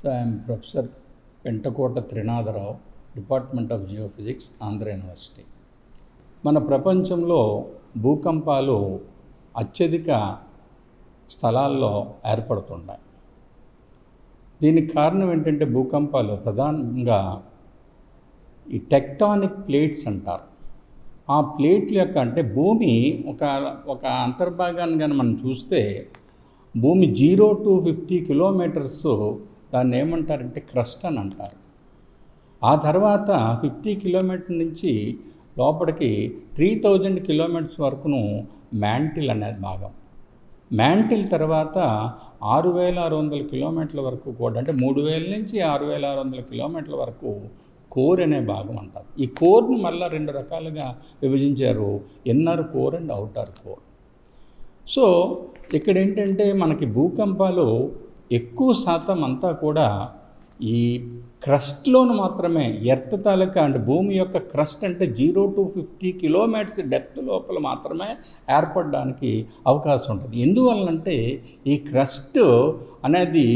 So I am Professor Pentakota Trinadharao, Department of Geophysics, Andhra University. మన ప్రపంచంలో భూకంపాలు అత్యధిక స్థలాల్లో ఏర్పడుతుంటాయి. దీనికి కారణం ఏంటంటే భూకంపాలు ప్రధానంగా ఈ టెక్టానిక్ ప్లేట్స్ అంటారు. ఆ ప్లేట్ల యొక్క అంటే భూమి ఒక అంతర్భాగాన్ని కానీ మనం చూస్తే భూమి 0 to 50 కిలోమీటర్స్ దాన్ని ఏమంటారంటే క్రస్ట్ అని అంటారు. ఆ తర్వాత 50 కిలోమీటర్ నుంచి లోపలికి 3000 కిలోమీటర్స్ వరకును మ్యాంటిల్ అనేది భాగం. మ్యాంటిల్ తర్వాత 6600 కిలోమీటర్ల వరకు కూడా అంటే 3000 నుంచి 6600 కిలోమీటర్ల వరకు కోర్ అనే భాగం అంటారు. ఈ కోర్ని మళ్ళీ 2 రకాలుగా విభజించారు, inner core and outer core. So ఇక్కడ ఏంటంటే మనకి భూకంపాలు ఎక్కువ శాతం అంతా కూడా ఈ క్రస్ట్లోను మాత్రమే, ఎర్త్ తాలూకా అంటే భూమి యొక్క క్రస్ట్ అంటే 0 to 50 కిలోమీటర్స్ డెప్త్ లోపల మాత్రమే ఏర్పడడానికి అవకాశం ఉంటుంది. ఎందువల్లంటే ఈ క్రస్ట్ అనేది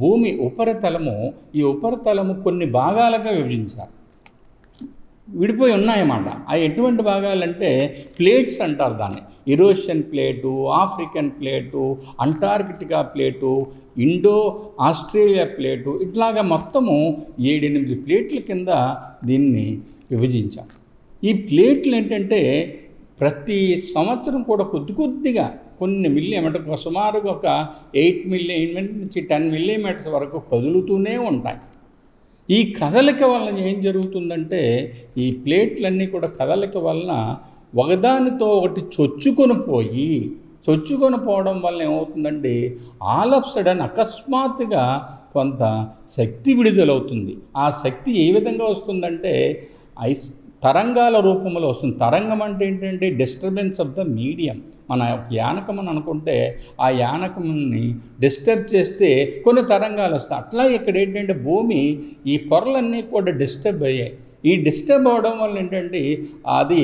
భూమి ఉపరితలము, ఈ ఉపరితలము కొన్ని భాగాలుగా విభజించారు, విడిపోయి ఉన్నాయన్నమాట. అవి ఎటువంటి భాగాలంటే ప్లేట్స్ అంటారు దాన్ని. Eurasian plate, African plate, Antarctica plate, Indo Australia plate, ఇట్లాగా మొత్తము 7-8 ప్లేట్ల కింద దీన్ని విభజించాం. ఈ ప్లేట్లు ఏంటంటే ప్రతి సంవత్సరం కూడా కొద్దిగా కొన్ని మిల్లీమీటర్ సుమారుగా ఒక 8 మిల్లీమీటర్ నుంచి 10 మిల్లీమీటర్స్ వరకు కదులుతూనే ఉంటాయి. ఈ కదలిక వలన ఏం జరుగుతుందంటే ఈ ప్లేట్లన్నీ కూడా కదలిక వలన ఒకదానితో ఒకటి చొచ్చుకొని పోవడం వల్ల ఏమవుతుందండి, ఆల్ ఆఫ్ సడన్ అకస్మాత్తుగా కొంత శక్తి విడుదలవుతుంది. ఆ శక్తి ఏ విధంగా వస్తుందంటే తరంగాల రూపంలో వస్తుంది. తరంగం అంటే ఏంటంటే డిస్టర్బెన్స్ ఆఫ్ ద మీడియం. మన యానకం అని అనుకుంటే ఆ యానకంని డిస్టర్బ్ చేస్తే కొన్ని తరంగాలు వస్తాయి. అట్లా ఇక్కడ ఏంటంటే భూమి ఈ పొరలన్నీ కూడా డిస్టర్బ్ అయ్యాయి. ఈ డిస్టర్బ్ అవడం వల్ల ఏంటంటే అది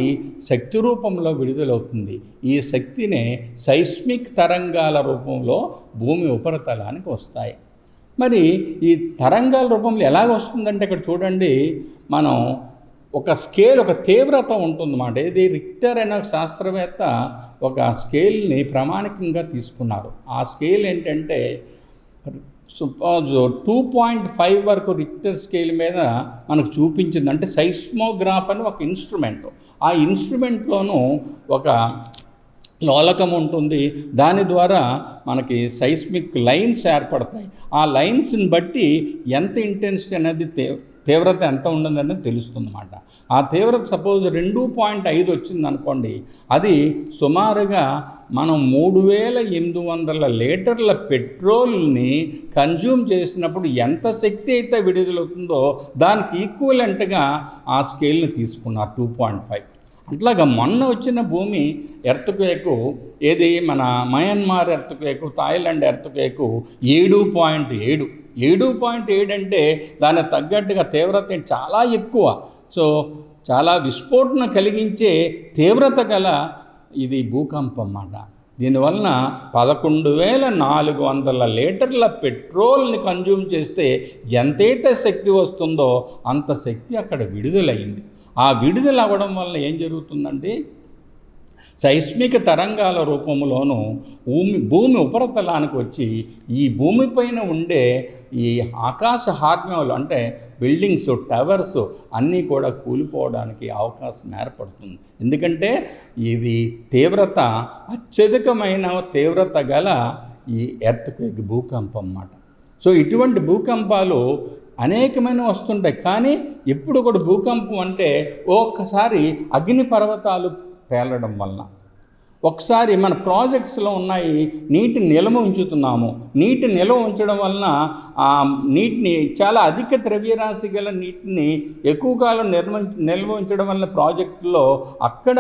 శక్తి రూపంలో విడుదలవుతుంది. ఈ శక్తినే సైస్మిక్ తరంగాల రూపంలో భూమి ఉపరితలానికి వస్తాయి. మరి ఈ తరంగాల రూపంలో ఎలాగ వస్తుందంటే ఇక్కడ చూడండి, మనం ఒక స్కేల్, ఒక తీవ్రత ఉంటుందన్నమాట. ఇది రిక్టర్ అనే శాస్త్రవేత్త ఒక స్కేల్ని ప్రామాణికంగా తీసుకున్నారు. ఆ స్కేల్ ఏంటంటే సపోజ్ 2.5 వరకు రిక్టర్ స్కేల్ మీద మనకు చూపించింది. అంటే సైస్మోగ్రాఫ్ అని ఒక ఇన్స్ట్రుమెంట్. ఆ ఇన్స్ట్రుమెంట్లోనూ ఒక లోలకం ఉంటుంది. దాని ద్వారా మనకి సైస్మిక్ లైన్స్ ఏర్పడతాయి. ఆ లైన్స్ని బట్టి ఎంత ఇంటెన్సిటీ అనేది తీవ్రత ఎంత ఉండదని తెలుస్తుందన్నమాట. ఆ తీవ్రత సపోజ్ 2.5 వచ్చింది అనుకోండి, అది సుమారుగా మనం 3800 లీటర్ల పెట్రోల్ని కన్జ్యూమ్ చేసినప్పుడు ఎంత శక్తి అయితే విడుదలవుతుందో దానికి ఈక్వలెంట్గా ఆ స్కేల్ని తీసుకున్నారు 2.5. అట్లాగా మొన్న వచ్చిన భూమి ఎర్త్క్వేకు, ఏది మన మయన్మార్ ఎర్త్క్వేకు, థాయిలాండ్ ఎర్త్క్వేకు 7.7 అంటే దానికి తగ్గట్టుగా తీవ్రత చాలా ఎక్కువ. సో చాలా విస్ఫోటన కలిగించే తీవ్రత గల ఇది భూకంపం అన్నమాట. దీనివలన 11,400 లీటర్ల పెట్రోల్ని కన్జ్యూమ్ చేస్తే ఎంతైతే శక్తి వస్తుందో అంత శక్తి అక్కడ విడుదలైంది. ఆ విడుదల అవ్వడం వల్ల ఏం జరుగుతుందండి, సైస్మిక తరంగాల రూపంలోనూ భూమి ఉపరితలానికి వచ్చి ఈ భూమిపైన ఉండే ఈ ఆకాశ హార్మ్యాలు అంటే బిల్డింగ్స్, టవర్స్ అన్నీ కూడా కూలిపోవడానికి అవకాశం ఏర్పడుతుంది. ఎందుకంటే ఇది తీవ్రత, అత్యధికమైన తీవ్రత గల ఈ ఎర్త్క్వేక్ భూకంపం అన్నమాట. సో ఇటువంటి భూకంపాలు అనేకమైన వస్తుంటాయి. కానీ ఎప్పుడు కూడా భూకంపం అంటే ఒక్కసారి అగ్నిపర్వతాలు పేలడం వలన, ఒకసారి మన ప్రాజెక్ట్స్లో ఉన్నాయి నీటి నిల్వ ఉంచుతున్నాము, నీటి నిల్వ ఉంచడం వలన ఆ నీటిని చాలా అధిక ద్రవ్యరాశి గల నీటిని ఎక్కువ కాలం నిల్వ ఉంచడం వల్ల ప్రాజెక్టులో అక్కడ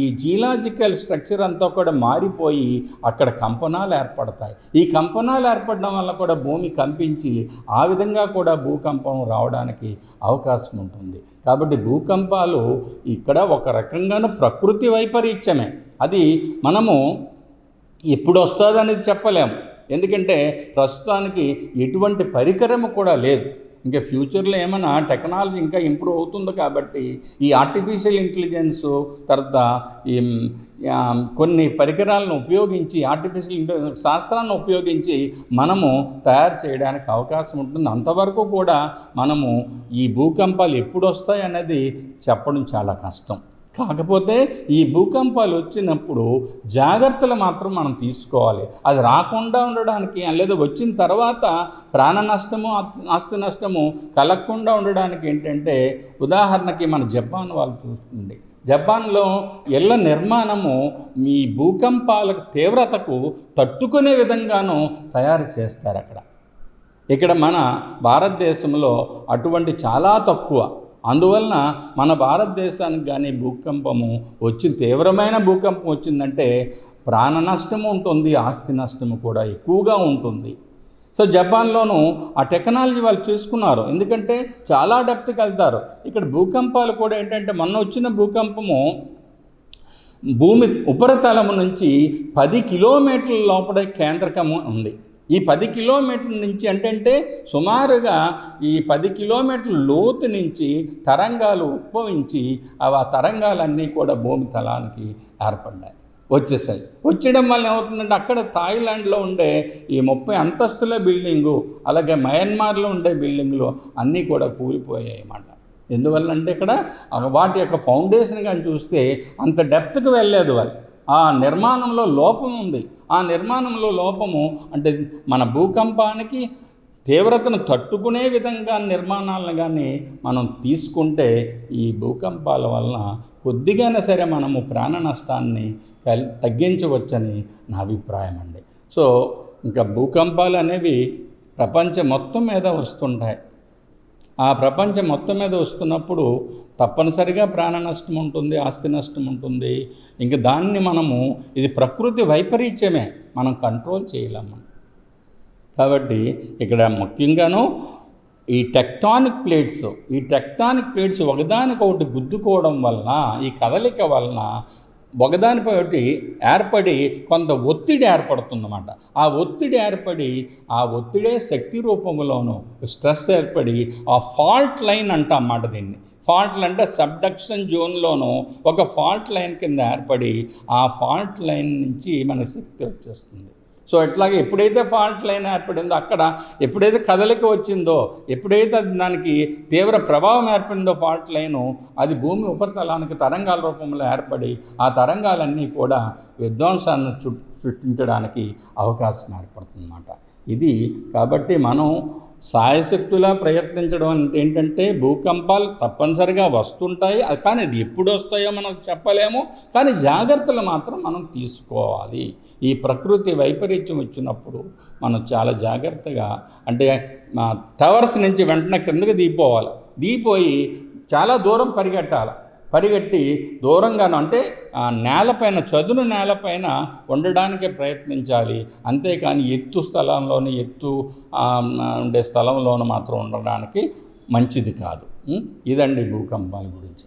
ఈ జియోలాజికల్ స్ట్రక్చర్ అంతా కూడా మారిపోయి అక్కడ కంపనాలు ఏర్పడతాయి. ఈ కంపనాలు ఏర్పడడం వల్ల కూడా భూమి కంపించి ఆ విధంగా కూడా భూకంపం రావడానికి అవకాశం ఉంటుంది. కాబట్టి భూకంపాలు ఇక్కడ ఒక రకంగాను ప్రకృతి వైపరీత్యమే. అది మనము ఎప్పుడు వస్తుంది అనేది చెప్పలేము. ఎందుకంటే ప్రస్తుతానికి ఎటువంటి పరికరం కూడా లేదు. ఇంకా ఫ్యూచర్లో ఏమైనా టెక్నాలజీ ఇంకా ఇంప్రూవ్ అవుతుంది కాబట్టి ఈ ఆర్టిఫిషియల్ ఇంటెలిజెన్సు తర్వాత ఈ కొన్ని పరికరాలను ఉపయోగించి ఆర్టిఫిషియల్ శాస్త్రాన్ని ఉపయోగించి మనము తయారు చేయడానికి అవకాశం ఉంటుంది. అంతవరకు కూడా మనము ఈ భూకంపాలు ఎప్పుడు వస్తాయి అనేది చెప్పడం చాలా కష్టం. కాకపోతే ఈ భూకంపాలు వచ్చినప్పుడు జాగ్రత్తలు మాత్రం మనం తీసుకోవాలి. అది రాకుండా ఉండడానికి లేదా వచ్చిన తర్వాత ప్రాణ నష్టము ఆస్తి నష్టము కలగకుండా ఉండడానికి ఏంటంటే, ఉదాహరణకి మన జపాన్ వాళ్ళు చూస్తుంది. జపాన్లో ఇళ్ల నిర్మాణము ఈ భూకంపాల తీవ్రతకు తట్టుకునే విధంగానూ తయారు చేస్తారు అక్కడ. ఇక్కడ మన భారతదేశంలో అటువంటి చాలా తక్కువ. అందువలన మన భారతదేశానికి కానీ భూకంపము తీవ్రమైన భూకంపం వచ్చిందంటే ప్రాణ నష్టము ఉంటుంది, ఆస్తి నష్టము కూడా ఎక్కువగా ఉంటుంది. సో జపాన్లోనూ ఆ టెక్నాలజీ వాళ్ళు చూసుకున్నారు. ఎందుకంటే చాలా డెప్త్కి వెళ్తారు. ఇక్కడ భూకంపాలు కూడా ఏంటంటే, మొన్న వచ్చిన భూకంపము భూమి ఉపరితలము నుంచి 10 కిలోమీటర్ల లోపల కేంద్రకము ఉంది. ఈ 10 కిలోమీటర్ల నుంచి అంటే సుమారుగా ఈ 10 కిలోమీటర్ల లోతు నుంచి తరంగాలు ఉద్భవించి ఆ తరంగాలన్నీ కూడా భూమి తలానికి వచ్చేసాయి. వచ్చడం వల్ల ఏమవుతుందంటే, అక్కడ థాయిలాండ్లో ఉండే ఈ 30 అంతస్తుల బిల్డింగు, అలాగే మయన్మార్లో ఉండే బిల్డింగులు అన్నీ కూడా కూలిపోయాయి అన్నమాట. ఎందువల్ల అంటే ఇక్కడ వాటి యొక్క ఫౌండేషన్ కానీ చూస్తే అంత డెప్త్కి వెళ్ళలేదు వాళ్ళు. ఆ నిర్మాణంలో లోపం ఉంది. ఆ నిర్మాణంలో లోపము అంటే మన భూకంపానికి తీవ్రతను తట్టుకునే విధంగా నిర్మాణాలను కానీ మనం తీసుకుంటే ఈ భూకంపాల వలన కొద్దిగానే సరే మనము ప్రాణ నష్టాన్ని తగ్గించవచ్చని నా అభిప్రాయం అండి. సో ఇంకా భూకంపాలు అనేవి ప్రపంచం మొత్తం మీద వస్తుంటాయి. ఆ ప్రపంచం మొత్తం మీద వస్తున్నప్పుడు తప్పనిసరిగా ప్రాణ నష్టం ఉంటుంది, ఆస్తి నష్టం ఉంటుంది. ఇంకా దాన్ని మనము ఇది ప్రకృతి వైపరీత్యమే, మనం కంట్రోల్ చేయలేము. కాబట్టి ఇక్కడ ముఖ్యంగాను ఈ టెక్టానిక్ ప్లేట్స్ ఒకదానికొకటి గుద్దుకోవడం వలన, ఈ కదలిక వలన ఒకదానిపై ఒకటి ఏర్పడి కొంత ఒత్తిడి ఏర్పడుతుందన్నమాట. ఆ ఒత్తిడే శక్తి రూపంలోనూ స్ట్రెస్ ఏర్పడి ఆ ఫాల్ట్ లైన్ అంటామన్నమాట. దీన్ని ఫాల్ట్ అంటే సబ్డక్షన్ జోన్లోనూ ఒక ఫాల్ట్ లైన్ కింద ఏర్పడి ఆ ఫాల్ట్ లైన్ నుంచి మనకు శక్తి వచ్చేస్తుంది. సో ఇట్లాగే ఎప్పుడైతే ఫాల్ట్ లైన్ ఏర్పడిందో, అక్కడ ఎప్పుడైతే కదలిక వచ్చిందో, ఎప్పుడైతే దానికి తీవ్ర ప్రభావం ఏర్పడిందో ఫాల్ట్ లైను, అది భూమి ఉపరితలానికి తరంగాల రూపంలో ఏర్పడి ఆ తరంగాలన్నీ కూడా విధ్వంసాన్ని సృష్టించడానికి అవకాశం ఏర్పడుతుందన్నమాట. ఇది కాబట్టి మనం సాయశక్తులా ప్రయత్నించడం అంటే ఏంటంటే, భూకంపాలు తప్పనిసరిగా వస్తుంటాయి, కానీ అది ఎప్పుడు వస్తాయో మనం చెప్పలేము. కానీ జాగ్రత్తలు మాత్రం మనం తీసుకోవాలి. ఈ ప్రకృతి వైపరీత్యం వచ్చినప్పుడు మనం చాలా జాగ్రత్తగా అంటే టవర్స్ నుంచి వెంటనే కిందకి దిగిపోయి చాలా దూరం పరిగెట్టి దూరంగాను అంటే నేలపైన చదును నేలపైన ఉండడానికి ప్రయత్నించాలి. అంతేకాని ఎత్తు ఉండే స్థలంలోనూ మాత్రం ఉండడానికి మంచిది కాదు. ఇదండి భూకంపాల గురించి.